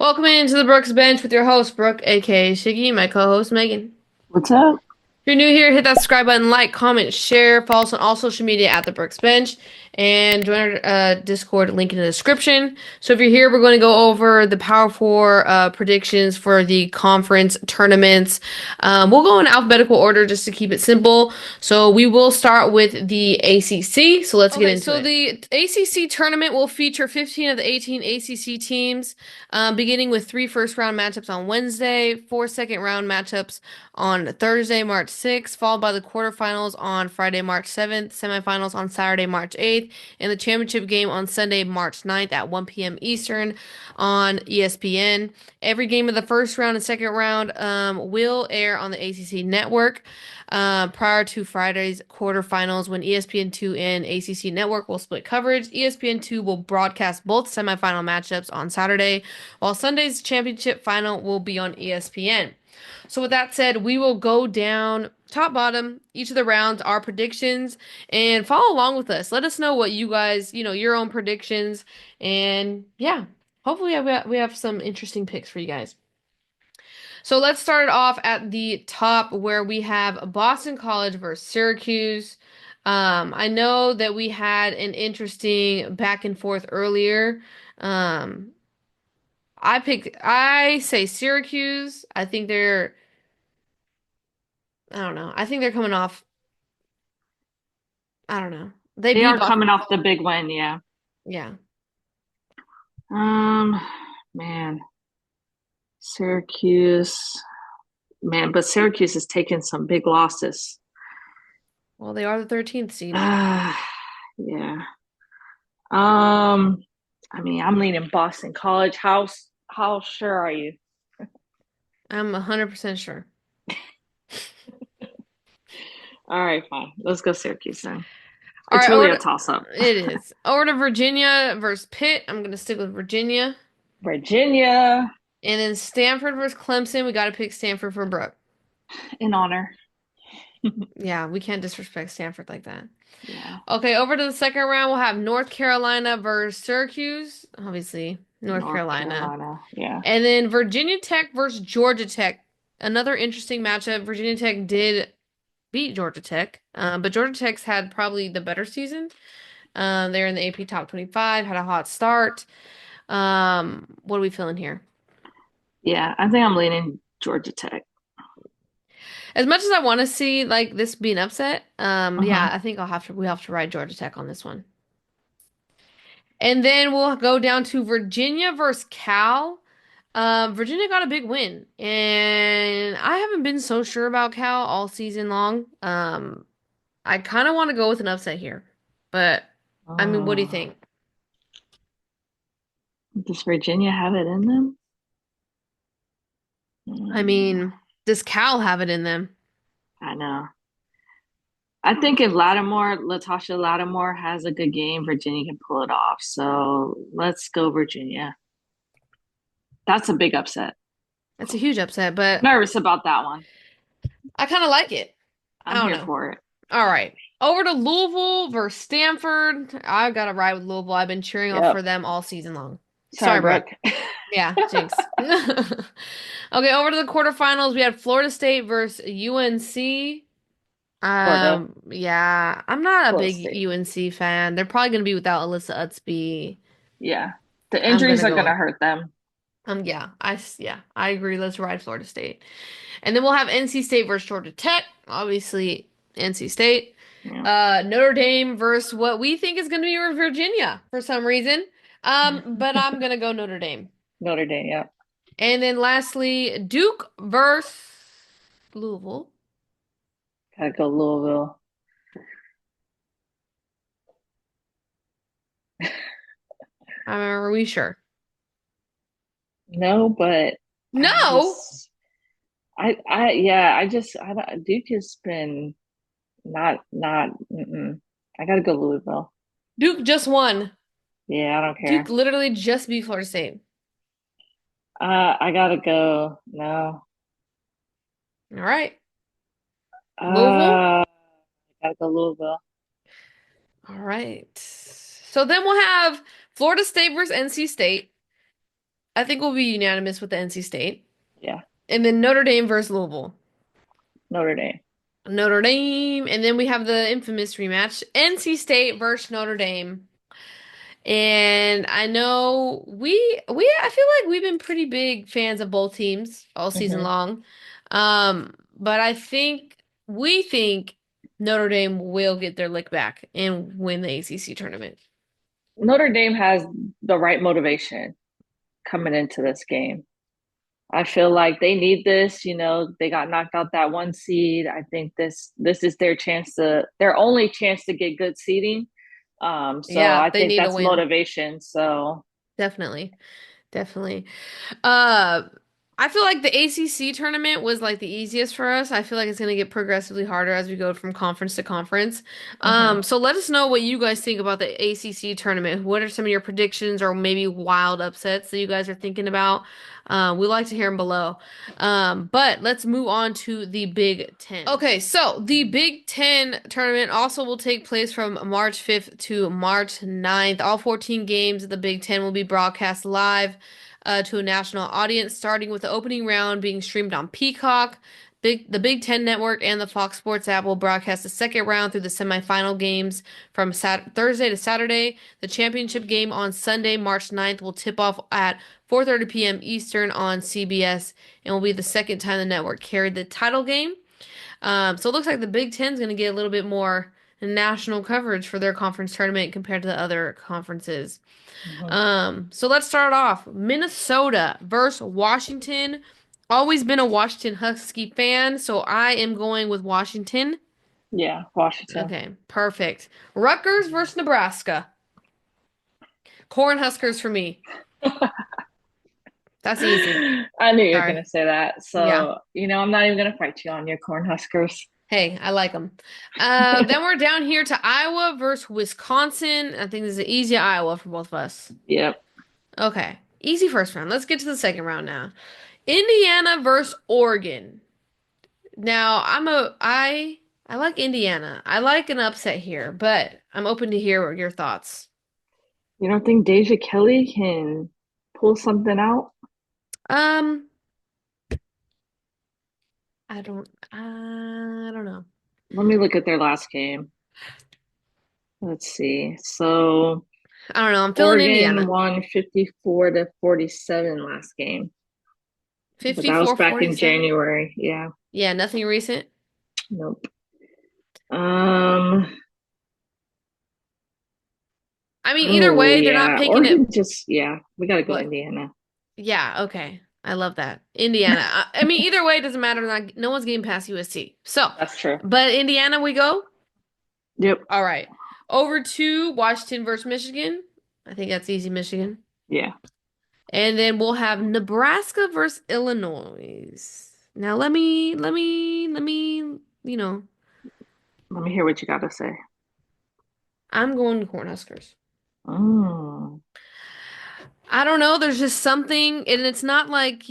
Welcome into the Brooks Bench with your host, Brooke, aka Shiggy, my co-host, Megan. What's up? If you're new here, hit that subscribe button, like, comment, share, follow us on all social media at the Brooks Bench, and join our Discord link in the description. So if you're here, we're going to go over the Power Four predictions for the conference tournaments. We'll go in alphabetical order just to keep it simple. So we will start with the ACC. So let's get into it. So the ACC tournament will feature 15 of the 18 ACC teams, beginning with 3 first-round matchups on Wednesday, 4 second-round matchups on Thursday, March 6th, followed by the quarterfinals on Friday, March 7th, semifinals on Saturday, March 8th, and the championship game on Sunday, March 9th at 1 p.m. Eastern on ESPN. Every game of the first round and second round will air on the ACC network prior to Friday's quarterfinals when ESPN2 and ACC network will split coverage. ESPN2 will broadcast both semifinal matchups on Saturday, while Sunday's championship final will be on ESPN. So with that said, we will go down top bottom each of the rounds, our predictions, and follow along with us. Let us know what you guys, your own predictions, and yeah, hopefully we have some interesting picks for you guys. So let's start off at the top where we have Boston College versus Syracuse. I know that we had an interesting back and forth earlier. Um, I say Syracuse. I don't know. I think they're coming off. I don't know. They They beat are Boston coming off the College. big win, yeah. Yeah. Um, man, Syracuse, man, but Syracuse has taken some big losses. Well, they are the 13th seed. Ah, yeah. Um, I mean, I'm leaning Boston College. How sure are you? I'm 100% sure. All right, fine. Let's go Syracuse then. All It's right, really a toss-up. it is. Over to Virginia versus Pitt. I'm going to stick with Virginia. Virginia And then Stanford versus Clemson. We got to pick Stanford for Brooke. in honor. Yeah, we can't disrespect Stanford like that. Yeah. Okay, over to the second round, we'll have North Carolina versus Syracuse. Obviously, North North Carolina. Carolina. Yeah. And then Virginia Tech versus Georgia Tech. Another interesting matchup. Virginia Tech did beat Georgia Tech, but Georgia Tech's had probably the better season. They're in the AP Top 25, had a hot start. What are we feeling here? Yeah, I think I'm leaning Georgia Tech. As much as I want to see like this be an upset, yeah, Uh-huh. I think we have to ride Georgia Tech on this one. And then we'll go down to Virginia versus Cal. Virginia got a big win, and I haven't been so sure about Cal all season long. I kind of want to go with an upset here, but I mean, what do you Oh. think? Does Virginia have it in them? I Mm, mean, does Cal have it in them? I know. I think if Latasha Lattimore has a good game, Virginia can pull it off. So let's go Virginia. That's a big upset. That's a huge upset, but Nervous about that one. I kind of like it. I I'm don't here know. for it. All right. Over to Louisville versus Stanford. I got to ride with Louisville. I've been cheering off for Yep. them all season long. Sorry, Sorry, Brooke. Brooke. Yeah, jinx. Okay, over to the quarterfinals. We had Florida State versus UNC. Florida. Yeah, I'm not a Florida big State. UNC fan. They're probably gonna be without Alyssa Utsby. Yeah. The I'm injuries gonna are go going to with hurt them. yeah, yeah, I agree. Let's ride Florida State. And then we'll have NC State versus Georgia Tech. Obviously, NC State. Yeah. Notre Dame versus what we think is going to be Virginia for some reason. But I'm going to go Notre Dame. Notre Dame, yeah. And then lastly, Duke versus Louisville. Gotta go Louisville. Are we sure? No, but I No. just yeah, Duke has been not mm-mm. I gotta go Louisville. Duke just won. Yeah, I don't Duke care. literally just beat Florida State. I gotta go. No. All right. Louisville. I gotta go Louisville. All right. So then we'll have Florida State versus NC State. I think we'll be unanimous with the NC State. Yeah, And then Notre Dame versus Louisville. Notre Dame. Notre Dame. And then we have the infamous rematch, NC State versus Notre Dame. And I know I feel like we've been pretty big fans of both teams all season Hmm. long. But we think Notre Dame will get their lick back and win the ACC tournament. Notre Dame has the right motivation coming into this game. I feel like they need this. They got knocked out that one seed. I think this is their only chance to get good seeding. So Yeah, I they think need a that's win. motivation. So Definitely. Definitely. Uh, I feel like the ACC tournament was like the easiest for us. I feel like it's going to get progressively harder as we go from conference to conference. mhm. So let us know what you guys think about the ACC tournament. What are some of your predictions or maybe wild upsets that you guys are thinking about? We like to hear them below. But let's move on to the Big Ten. Okay, so the Big Ten tournament also will take place from March 5th to March 9th. All 14 games of the Big Ten will be broadcast live to a national audience, starting with the opening round being streamed on Peacock. The Big Ten Network and the Fox Sports app will broadcast the second round through the semifinal games from Thursday to Saturday. The championship game on Sunday, March 9th, will tip off at 4:30 p.m. Eastern on CBS and will be the second time the network carried the title game. So it looks like the Big Ten's going to get a little bit more national coverage for their conference tournament compared to the other conferences. Mhm. So let's start off. Minnesota versus Washington. Always been a Washington Husky fan, so I am going with Washington. Yeah, Washington. Okay, perfect. Rutgers versus Nebraska. Cornhuskers for me. That's easy. I knew you were Sorry. gonna say that. Yeah. So, I'm not even gonna fight you on your Cornhuskers. Hey, I like them. Then we're down here to Iowa versus Wisconsin. I think this is an easy Iowa for both of us. Yep. Okay, easy first round. Let's get to the second round now. Indiana versus Oregon. Now, I like Indiana. I like an upset here, but I'm open to hear your thoughts. You don't think Deja Kelly can pull something out? Um, I don't know. Let me look at their last game. Let's see. So I don't know. I'm feeling Oregon Indiana. won 54 to 47 last game, but that was back in 54-47. January. Yeah. Yeah, nothing recent. Nope. Um, I mean, either oh way, they're not yeah. picking it. Oregon just yeah, we gotta go What? Indiana. Yeah, okay. I love that. Indiana. I mean, either way, it doesn't matter. Like, no one's getting past USC. So, That's true. but Indiana, we go. Yep. All right. Over to Washington versus Michigan. I think that's easy, Michigan. Yeah. And then we'll have Nebraska versus Illinois. Now you know, Let me hear what you gotta say. I'm going to Cornhuskers. Mm. I don't know, there's just something, and it's not like,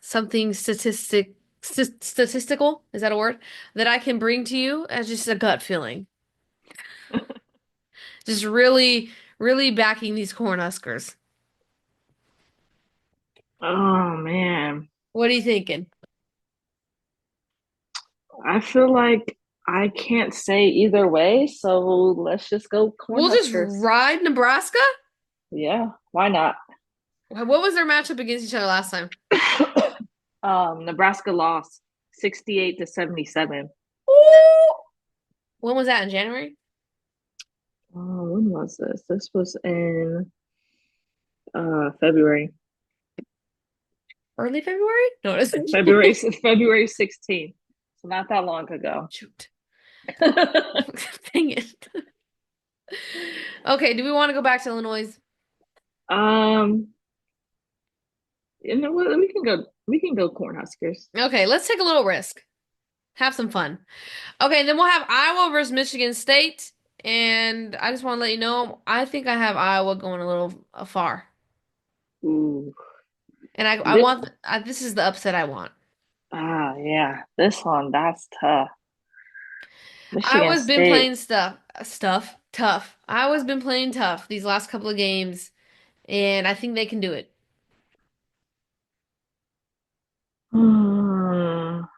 something statistical, is that a word? That I can bring to you as just a gut feeling. Just really, really backing these Cornhuskers. Oh man. What are you thinking? I feel like I can't say either way, so let's just go We'll just Cornhuskers. ride Nebraska? Yeah, why not? What was their matchup against each other last time? Nebraska lost 68 to 77. Ooh! When was that, in January? When was this? This was in February. Early February? No, it's February 16th. So not that long ago. shoot. Dang it. Okay, do we want to go back to Illinois? um, you know what? We can go Cornhuskers. Okay, let's take a little risk. Have some fun. Okay, then we'll have Iowa versus Michigan State. And I just want to let you know, I think I have Iowa going a little far. Ooh. And I This, want, this is the upset I want. yeah. This one, that's tough. Michigan Iowa's been State. playing tough. Iowa's been playing tough these last couple of games, and I think they can do it.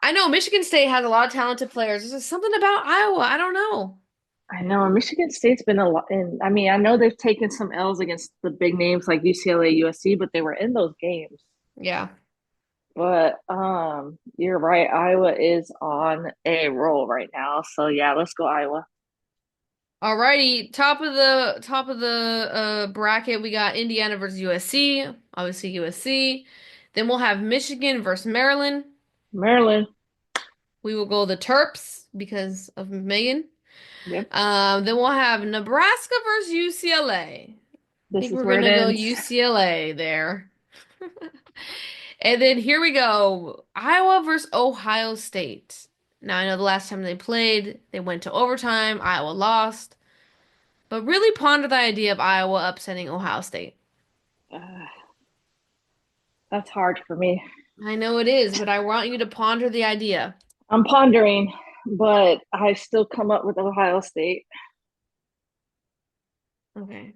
I know Michigan State has a lot of talented players. There's just something about Iowa. I don't know. I know Michigan State's been a lot, and I mean, I know they've taken some L's against the big names like UCLA, USC, but they were in those games. Yeah. But you're right. Iowa is on a roll right now. So yeah, let's go Iowa. Alrighty, top of the bracket, we got Indiana versus USC. Obviously USC. Then we'll have Michigan versus Maryland. Maryland. We will go the Terps because of Megan. Yep. Then we'll have Nebraska versus UCLA. I This think is we're where it gonna go ends. UCLA there. And then here we go. Iowa versus Ohio State. Now I know the last time they played, they went to overtime. Iowa lost. But really ponder the idea of Iowa upsetting Ohio State. Uh, that's hard for me. I know it is, but I want you to ponder the idea. I'm pondering, but I still come up with Ohio State. Okay.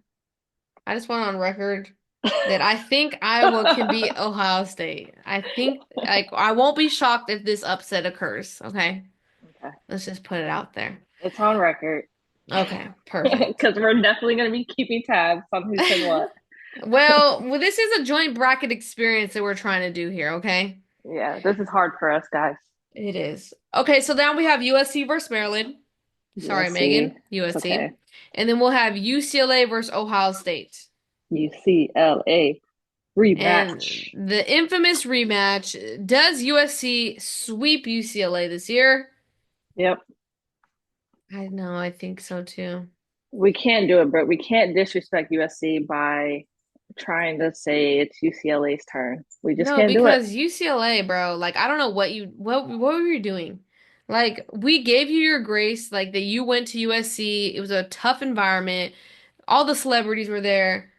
I just want on record that I think Iowa can beat Ohio State. I think like I won't be shocked if this upset occurs, okay? Okay. Let's just put it out there. It's on record. Okay, perfect. Because we're definitely going to be keeping tabs on who said what. Well, this is a joint bracket experience that we're trying to do here, okay? Yeah, this is hard for us, guys. It is. Okay, so now we have USC versus Maryland. Sorry, USC. Megan, It's okay. USC. And then we'll have UCLA versus Ohio State. UCLA And rematch. the infamous rematch. Does USC sweep UCLA this year? Yep. I know, I think so too. We can't do it, but we can't disrespect USC by trying to say it's UCLA's turn. We just No, can't do it. because UCLA, bro, like I don't know what were you doing? Like we gave you your grace, like that you went to USC. It was a tough environment. All the celebrities were there.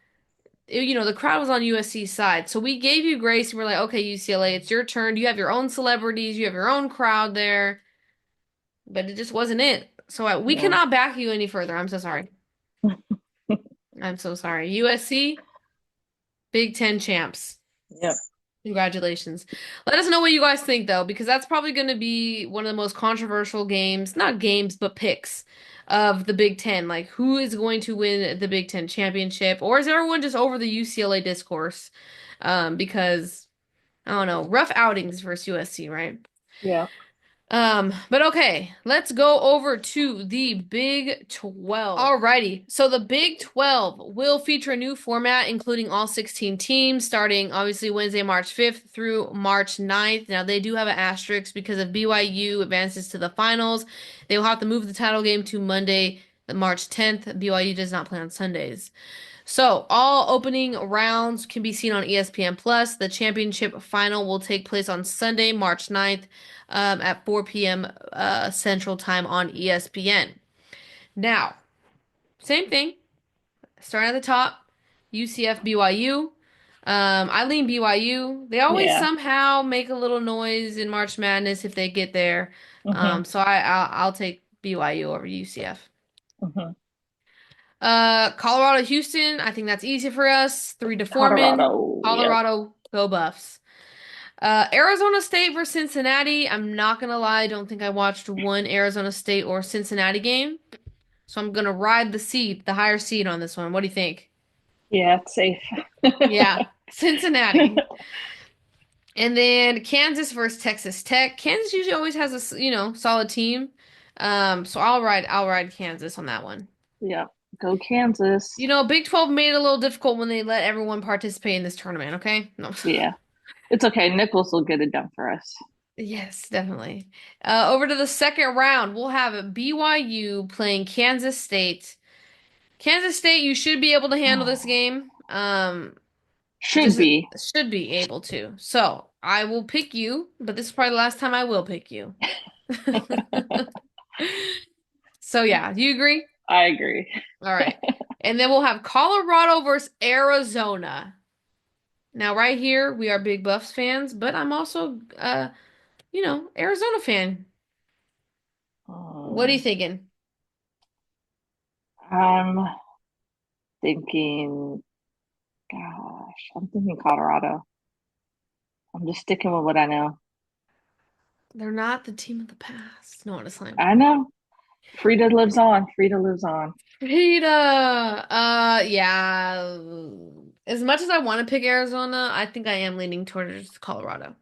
The crowd was on USC's side. So we gave you grace and we're like, okay, UCLA, it's your turn. You have your own celebrities, you have your own crowd there. But it just wasn't it. So we Yeah. cannot back you any further. I'm so sorry. I'm so sorry. USC, Big Ten champs. Yep. Congratulations. Let us know what you guys think, though, because that's probably going to be one of the most controversial games, not games, but picks of the Big Ten. Like, who is going to win the Big Ten championship? Or is everyone just over the UCLA discourse? Because, I don't know, rough outings versus USC, right? Yeah. But okay, let's go over to the Big 12. Alrighty, so the Big 12 will feature a new format, including all 16 teams, starting obviously Wednesday, March 5th through March 9th. Now, they do have an asterisk because if BYU advances to the finals, they will have to move the title game to Monday, March 10th. BYU does not play on Sundays. So, all opening rounds can be seen on ESPN Plus. The championship final will take place on Sunday, March 9th, at 4 p.m. Central Time on ESPN. Now, same thing. Starting at the top, UCF BYU. I lean BYU. They always Yeah. somehow make a little noise in March Madness if they get there. Hmm. So I'll take BYU over UCF. Hmm. Colorado, Houston. I think that's easy for us. 3 to 4 men. Colorado. Yep. Colorado, go Buffs. Arizona State versus Cincinnati. I'm not gonna lie, I don't think I watched one Arizona State or Cincinnati game. So I'm gonna ride the higher seed on this one. What do you think? Yeah, it's safe. Yeah, Cincinnati. And then Kansas versus Texas Tech. Kansas usually always has solid team. So I'll ride Kansas on that one. Yep. Go Kansas. Big 12 made it a little difficult when they let everyone participate in this tournament, okay? No. Yeah. It's okay. Nichols will get it done for us. Yes, definitely. Over to the second round, we'll have BYU playing Kansas State. Kansas State, you should be able to handle this game. Should Just be. should be able to. So I will pick you, but this is probably the last time I will pick you. So yeah, do you agree? I agree. All right. And then we'll have Colorado versus Arizona. Now, right here, we are big Buffs fans, but I'm also Arizona fan. What are you Um, thinking? I'm thinking, gosh, I'm thinking Colorado. I'm just sticking with what I know. They're not the team of the past. No, honestly. I know. Frida lives on. Frida lives on. Peter. Yeah. As much as I want to pick Arizona, I think I am leaning towards Colorado.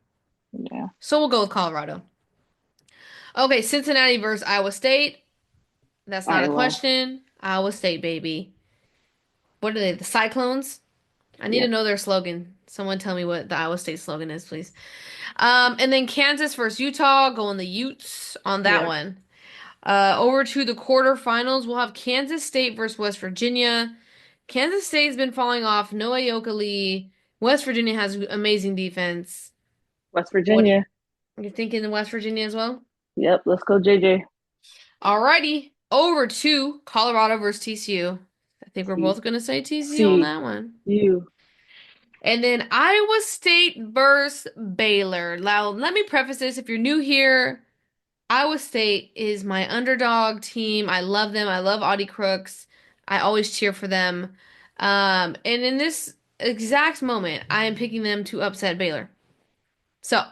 Yeah. So we'll go with Colorado. Okay, Cincinnati versus Iowa State. That's not a Iowa. question. Iowa State, baby. What are they? The Cyclones? I need to Yep. know their slogan. Someone tell me what the Iowa State slogan is, please. And then Kansas versus Utah. Going the Utes on that Yep. one. Over to the quarterfinals, we'll have Kansas State versus West Virginia. Kansas State's been falling off. Noah Lee. West Virginia has amazing defense. West What do Virginia. you thinking in West Virginia as well? Yep. Let's go, JJ. Alrighty, over to Colorado versus TCU. I think we're C. both gonna say TCU on C. that one. U. And then Iowa State versus Baylor. Now, let me preface this. If you're new here, Iowa State is my underdog team. I love them. I love Audie Crooks. I always cheer for them. And in this exact moment, I am picking them to upset Baylor. So,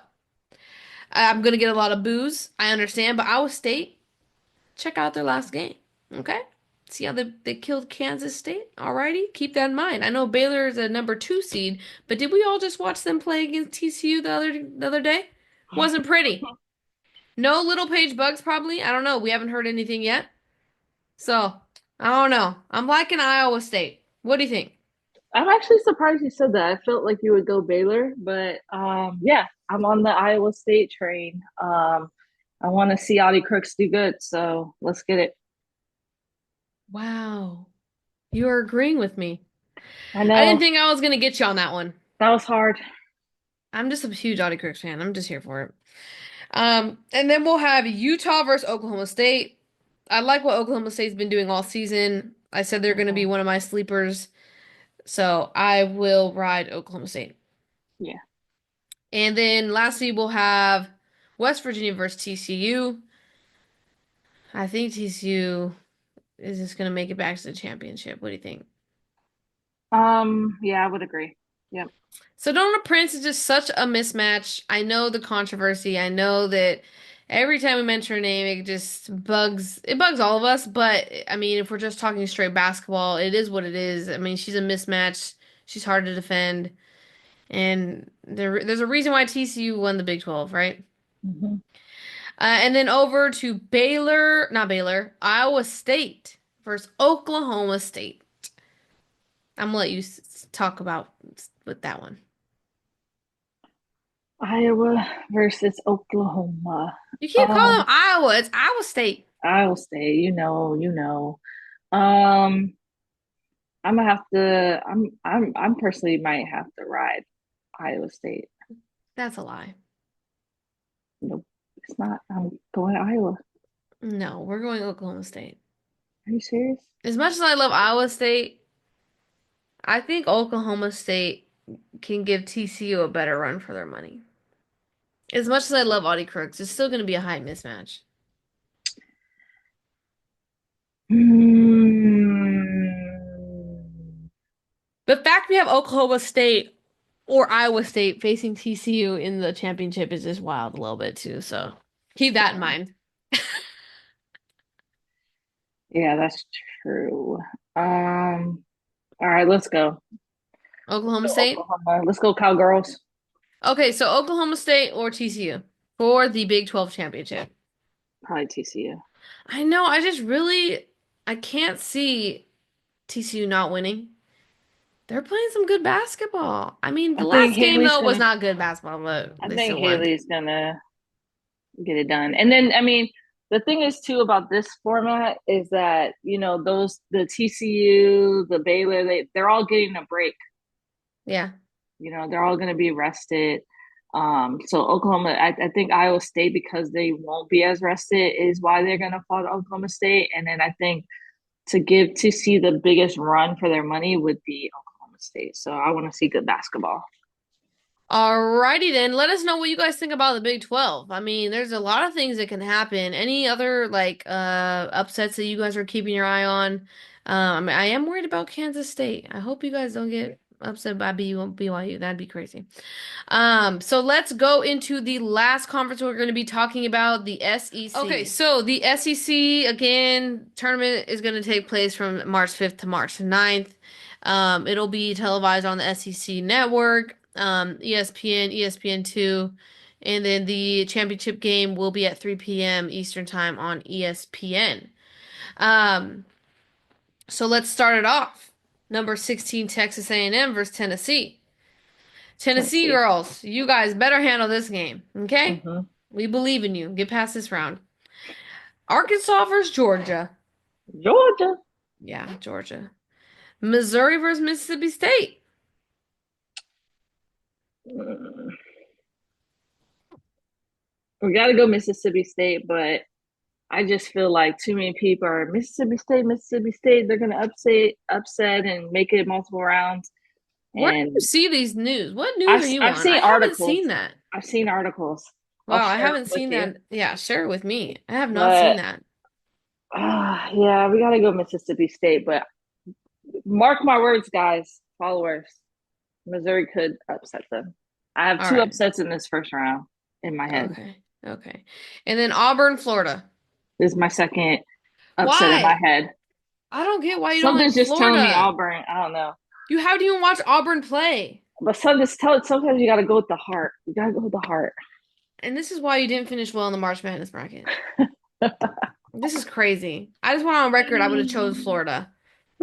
I'm gonna get a lot of boos. I understand, but Iowa State, check out their last game. Okay? See how they killed Kansas State? Alrighty, keep that in mind. I know Baylor is a number 2 seed, but did we all just watch them play against TCU the other day? Wasn't pretty. No little page bugs, probably. I don't know. We haven't heard anything yet. So, I don't know. I'm liking Iowa State. What do you think? I'm actually surprised you said that. I felt like you would go Baylor, but yeah, I'm on the Iowa State train. I want to see Audie Crooks do good, so let's get it. Wow. You are agreeing with me. I I didn't know think I was going to get you on that one. that was hard. I'm just a huge Audie Crooks fan. I'm just here for it. And then we'll have Utah versus Oklahoma State. I like what Oklahoma State's been doing all season. I said they're going to be Mhm. one of my sleepers, so I will ride Oklahoma State. Yeah. And then lastly, we'll have West Virginia versus TCU. I think TCU is just going to make it back to the championship. What do you think? Yeah, I would agree. Yep. Sedona Prince is just such a mismatch. I know the controversy. I know that every time we mention her name, it bugs all of us. But I mean, if we're just talking straight basketball, it is what it is. I mean, she's a mismatch. She's hard to defend, and there's a reason why TCU won the Big 12, right? Hmm. And then over to Baylor, not Baylor, Iowa State versus Oklahoma State. I'm gonna let you talk about with that one. Iowa versus Oklahoma. You keep calling them Um, Iowa. It's Iowa State. Iowa State, you know. Um, I'm gonna have to. I'm personally might have to ride Iowa State. That's a lie. Nope, it's not. I'm going to Iowa. No, we're going Oklahoma State. Are you serious? As much as I love Iowa State, I think Oklahoma State can give TCU a better run for their money. As much as I love Audie Crooks, it's still going to be a high mismatch. Hmm. The fact we have Oklahoma State or Iowa State facing TCU in the championship is just wild a little bit too. So keep that in Yeah, mind. yeah, that's true. All right, let's go. Let's Oklahoma go State. Oklahoma. Let's go Cowgirls. Okay, so Oklahoma State or TCU for the Big 12 championship. Probably TCU. I know, I can't see TCU not winning. They're playing some good basketball. I mean, the I think last game Haley's though was gonna. not good basketball, but I they think still won. Haley's gonna get it done. And then, I mean, the thing is too about this format is that those the TCU, the Baylor, they're all getting a break. Yeah. They're all going to be rested. So Oklahoma, I think Iowa State, because they won't be as rested, is why they're going to fall to Oklahoma State. And then I think to see the biggest run for their money would be Oklahoma State. So I want to see good basketball. Alrighty then. Let us know what you guys think about the Big 12. I mean, there's a lot of things that can happen. Any other upsets that you guys are keeping your eye on? I am worried about Kansas State. I hope you guys don't get upset by BYU. That'd be crazy. So let's go into the last conference we're going to be talking about, the SEC. Okay, so the SEC again tournament is going to take place from March 5th to March 9th. It'll be televised on the SEC network, ESPN, ESPN2, and then the championship game will be at 3 p.m. Eastern Time on ESPN. So let's start it off. Number 16 Texas A&M versus Tennessee. Tennessee Tennessee. girls, you guys better handle this game, okay? Hmm. We believe in you. Get past this round. Arkansas versus Georgia. Georgia. Yeah, Georgia. Missouri versus Mississippi State. Mm. We got to go Mississippi State, but I just feel like too many people are Mississippi State, Mississippi State. They're going to upset, and make it multiple rounds. Where do you And see these news? What news are you I've on? I seen haven't articles. seen that. I've seen articles. I'll Wow, I share them haven't with seen you. that. Yeah, share it with me. I have not seen But that. yeah, we got to go Mississippi State. But mark my words, guys, followers. Missouri could upset them. I have All two right. upsets in this first round in my head. Okay. Okay. And then Auburn, Florida. This is my second upset in my Why? head. I don't get why you don't like Something's just telling me Florida. Auburn. I don't know. You haven't even watched Auburn play. But sometimes you got to go with the heart. You got to go with the heart. And this is why you didn't finish well in the March Madness bracket. This is crazy. I just went on record. I would have chose Florida.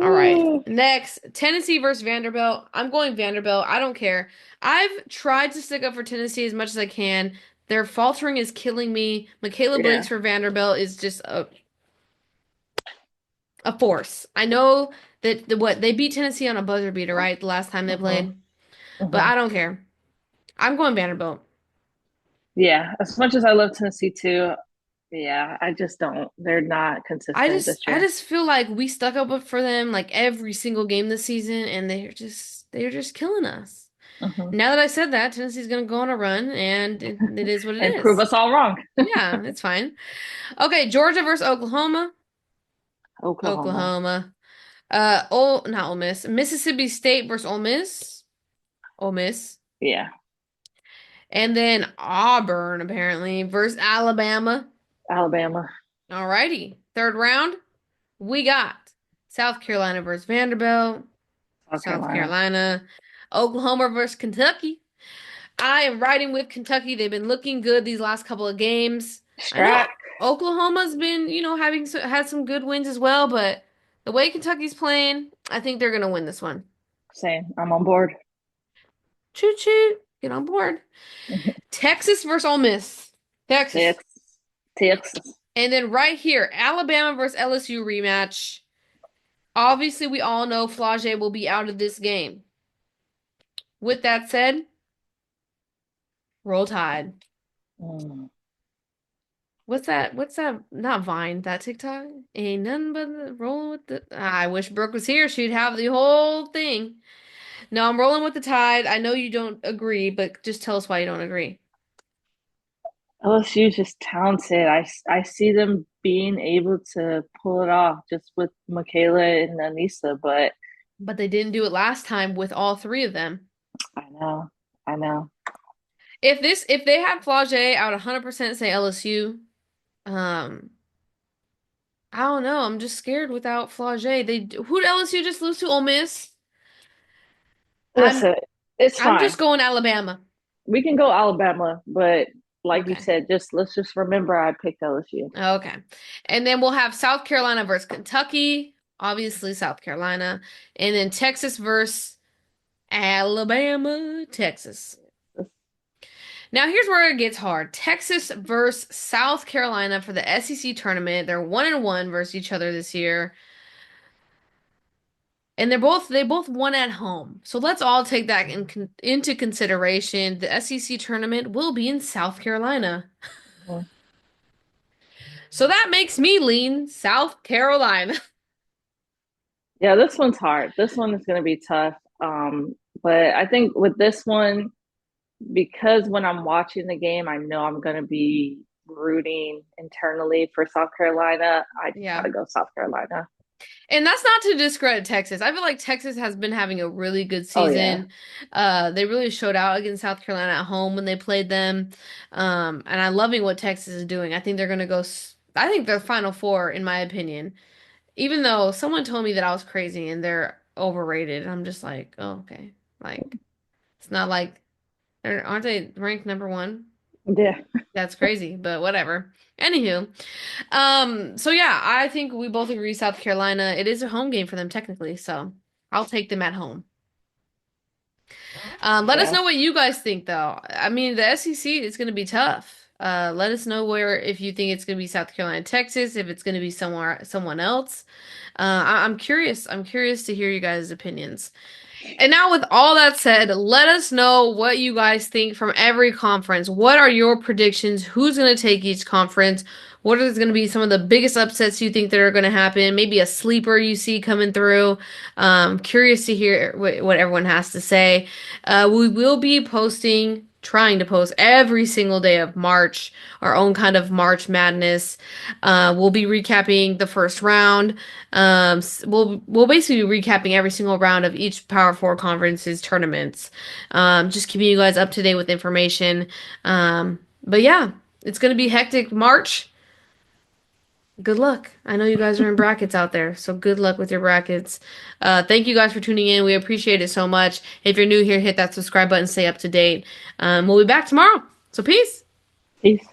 All right. Next, Tennessee versus Vanderbilt. I'm going Vanderbilt. I don't care. I've tried to stick up for Tennessee as much as I can. Their faltering is killing me. Michaela Yeah. Blinks for Vanderbilt is just a force. I know that what they beat Tennessee on a buzzer beater, right? The last time they Hmm. played. But Hmm. I don't care. I'm going Vanderbilt. Yeah. As much as I love Tennessee too, yeah, I just don't. They're not consistent this I year. just feel like we stuck up for them like every single game this season, and they're just killing us. Hmm. Now that I said that, Tennessee's gonna go on a run, and it is what it And prove is. us all wrong. Yeah, it's fine. Okay, Georgia versus Oklahoma. Oklahoma. Oklahoma. Not Ole Miss. Mississippi State versus Ole Miss. Ole Miss. Yeah. And then Auburn apparently versus Alabama. Alabama. Alrighty. Third round, we got South Carolina versus Vanderbilt. South South Carolina. Carolina. Oklahoma versus Kentucky. I am riding with Kentucky. They've been looking good these last couple of games. I know Strat. Oklahoma's been, had some good wins as well, but the way Kentucky's playing, I think they're gonna win this one. Same. I'm on board. Choo choo, get on board. Texas versus Ole Miss. Texas. Texas. Texas. And then right here, Alabama versus LSU rematch. Obviously, we all know Flage will be out of this game. With that said, roll Tide. Mm. What's that? What's that? Not Vine, that TikTok? Ain't nothing but the rolling with the. I wish Brooke was here. She'd have the whole thing. No, I'm rolling with the Tide. I know you don't agree, but just tell us why you don't agree. LSU is just talented. I see them being able to pull it off just with Michaela and Anissa, but But they didn't do it last time with all three of them. I know. I know. If they had Flage, I would 100% say LSU. Um, I don't know. I'm just scared without Flage. Who did LSU just lose to? Ole Miss. I'm Listen, it's I'm fine. just going Alabama. We can go Alabama, but like you Okay. said, just let's just remember I picked LSU. Okay. And then we'll have South Carolina versus Kentucky. Obviously, South Carolina. And then Texas versus Alabama, Texas. Now, here's where it gets hard. Texas versus South Carolina for the SEC tournament. They're 1-1 versus each other this year. And they both won at home. So let's all take that into consideration. The SEC tournament will be in South Carolina. Mhm. So that makes me lean South Carolina. Yeah, this one's hard. This one is going to be tough. But I think with this one, because when I'm watching the game, I know I'm going to be rooting internally for South Carolina. I just got Yeah. to go South Carolina. And that's not to discredit Texas. I feel like Texas has been having a really good Oh yeah. season. They really showed out against South Carolina at home when they played them. And I'm loving what Texas is doing. I think they're gonna go. I think they're Final Four, in my opinion. Even though someone told me that I was crazy and they're overrated, and I'm just like, oh, okay. Like, it's not like aren't they ranked number one? Yeah. That's crazy, but whatever. Anywho, so yeah, I think we both agree South Carolina. It is a home game for them technically, so I'll take them at home. Let us Yeah. know what you guys think though. I mean, the SEC is going to be tough. Let us know where if you think it's going to be South Carolina, Texas, if it's going to be someone else. I'm curious. I'm curious to hear you guys' opinions. And now, with all that said, let us know what you guys think from every conference. What are your predictions? Who's going to take each conference? What is going to be some of the biggest upsets you think that are going to happen? Maybe a sleeper you see coming through. Curious to hear what everyone has to say. We will be posting, trying to post every single day of March, our own kind of March Madness. We'll be recapping the first round. We'll basically be recapping every single round of each Power Four conference's tournaments. Just keeping you guys up to date with information. But yeah, it's gonna be hectic March. Good luck. I know you guys are in brackets out there, so good luck with your brackets. Thank you guys for tuning in. We appreciate it so much. If you're new here, hit that subscribe button, stay up to date. We'll be back tomorrow. So peace. Peace.